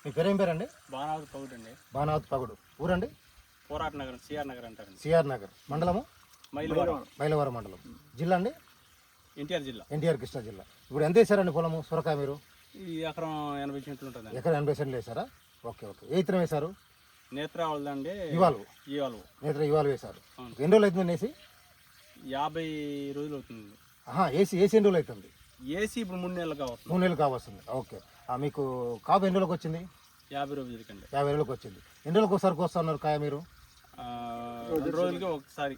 మీ పేరు ఏం పేరండి? బాణావతి పగుడు అండి. బాణావతి పగుడు. ఊరండి? పోరాట నగరం, సిఆర్ నగర్ అంటారండి. సిఆర్ నగర్. మండలము? మైలవరం మండలం. జిల్లా అండి? ఎన్టీఆర్ జిల్లా. ఎన్టీఆర్ కృష్ణా జిల్లా. ఇప్పుడు ఎంత వేసారండి పొలము సొరకాయ మీరు? ఈ ఎకరం 80 సెంట్లు ఉంటుంది. ఎకరం 80 సెంట్లు వేసారా? Okay okay. ఏ ఇత్తనం వేశారు? నేత్ర వాళ్ళదండి. ఇవాళ నేత్ర ఇవాళ వేశారు. ఎన్ని రోజులు అవుతుంది వేసి? 50 రోజులు అవుతుంది. ఏసీ ఎన్ని రోజులు అవుతుంది? ఏసీ ఇప్పుడు 3 నెలలు కావచ్చు. 3 నెలలు కావస్తుంది. ఓకే. మీకు కాపు ఎన్ని రోజులకు వచ్చింది? 50 రోజులకండి. 50 రోజులకు వచ్చింది. ఎన్ని రోజులకు ఒకసారి కోస్తా ఉన్నారు కాయ మీరు? 2 రోజులకి ఒకసారి.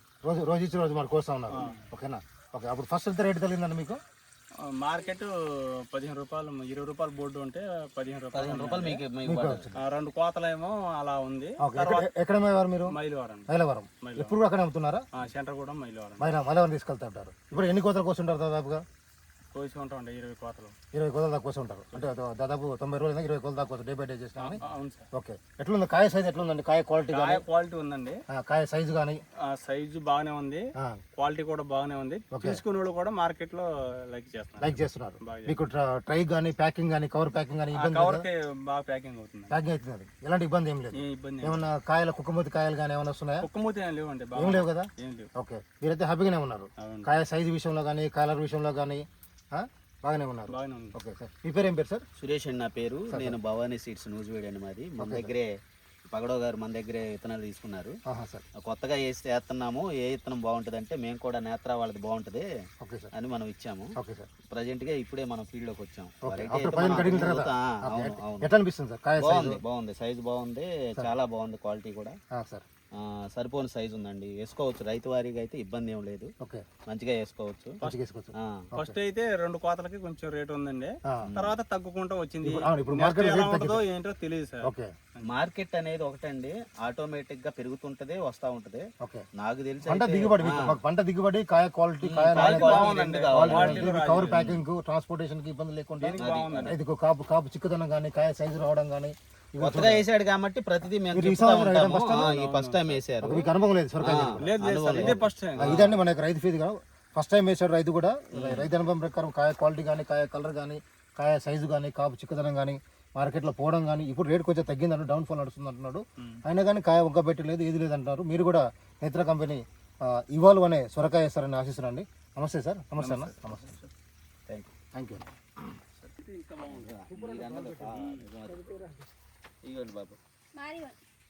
రోజు ఇచ్చి రోజు మరి కోస్తా ఉన్నారు. ఓకేనా? ఓకే. అప్పుడు ఫస్ట్ ఎంత రేటు తగిలిందండి మీకు? మార్కెట్ 15 రూపాయలు, 20 రూపాయలు బోర్డు ఉంటే 15 రూపాయలు మీకు. 2 కోతలేమో అలా ఉంది. ఎక్కడ అమ్మేవారు మీరు? మైలవరం. ఎప్పుడు అక్కడ అమ్ముతున్నారా? సెంటర్ కూడా మైలవరం. మైలవరం తీసుకెళ్తుంటారు. ఇప్పుడు ఎన్ని కోతలు కోసుంటారు దాదాపుగా? కోసి ఉంటామండి 20 కోతలు. 20 కోతలు దాకా కోసి ఉంటారు. అంటే దాదాపు 90 రోజులు 20 కోతలు దాకా డే బై డే చేసినా. అవును సార్. ఓకే. ఎట్లుంది కాయ సైజ్? ఎట్లుందండి కాయ క్వాలిటీ? క్వాలిటీ ఉందండి. కాయ సైజు కానీ? సైజు బాగానే ఉంది, క్వాలిటీ కూడా బాగానే ఉంది. తీసుకునే వాళ్ళు కూడా మార్కెట్ లో లైక్ చేస్తున్నారు. మీకు ట్రై కానీ ప్యాకింగ్ కానీ కవర్ ప్యాకింగ్ కానీ కవర్ బాగా ప్యాకింగ్ అవుతుంది. ప్యాకింగ్ అవుతుంది. ఎలాంటి ఇబ్బంది ఏం లేదు. ఏమన్నా కాయల కుక్కమూతి కాయలు కానీ ఏమైనా వస్తున్నాయా? కుక్కమూతి ఏం లేవండి. ఏం లేవు కదా? ఓకే. మీరైతే హ్యాపీగానే ఉన్నారు. కాయ సైజు విషయంలో కానీ కలర్ విషయంలో కానీ బాగానే ఉన్నారు. Okay sir. మీ పేరు ఏం పేరు సార్? సురేష్ అండి నా పేరు. నేను భవానీ సీడ్స్ నూజివేడి అండి మాది. మన దగ్గరే పగడో గారు మన దగ్గరే విత్తనాలు తీసుకున్నారు. కొత్తగా వేస్తున్నాము. ఏ విత్తనం బాగుంటుంది అంటే మేము కూడా నేత్ర వాళ్ళది బాగుంటది అని మనం ఇచ్చాము. ప్రజెంట్ గా ఇప్పుడే మనం ఫీల్డ్ లోకి వచ్చాము. బాగుంది, సైజు బాగుంది, చాలా బాగుంది, క్వాలిటీ కూడా సరిపోని సైజు ఉందండి. వేసుకోవచ్చు. రైతు వారీగా అయితే ఇబ్బంది ఏం లేదు. మంచిగా వేసుకోవచ్చు. ఫస్ట్ అయితే 2 కోతలకి కొంచెం రేట్ ఉందండి. తర్వాత తగ్గుకుంటూ వచ్చింది. ఏంటో తెలియదు సార్. మార్కెట్ అనేది ఒకటండి, ఆటోమేటిక్ గా పెరుగుతుంటది, వస్తా ఉంటది. నాకు తెలిసి పంట దిగుబడి, కాయ క్వాలిటీ, కవర్ ప్యాకింగ్, ట్రాన్స్పోర్టేషన్ కి ఇబ్బంది లేకుండా కాపు చిక్కుదనం కానీ కాయ సైజు రావడం కానీ. కొత్తగా వేసాడు కాబట్టి ప్రతిదీ ఫస్ట్ టైం వేసారు. మీకు అనుభవం లేదు ఇదండి మన రైతు ఫీజు ఫస్ట్ టైం వేసాడు రైతు కూడా. రైతు అనుభవం ప్రకారం కాయ క్వాలిటీ కానీ కాయ కలర్ కానీ కాయ సైజు కానీ కాపు చిక్కుదనం కానీ మార్కెట్లో పోవడం కానీ ఇప్పుడు రేట్ కొంచెం తగ్గిందంటే డౌన్ ఫాల్ నడుస్తుంది అంటున్నాడు. అయినా కానీ కాయ ఒక్క పెట్టలేదు, ఏది లేదు అంటున్నారు. మీరు కూడా నేత్ర కంపెనీ ఇవాల్వ్ అనే సొరకాయ వేస్తారని ఆశిస్తున్నాండి. నమస్తే సార్. నమస్తే అన్న. నమస్తే. Thank you. ఇవ్వండి బాబు.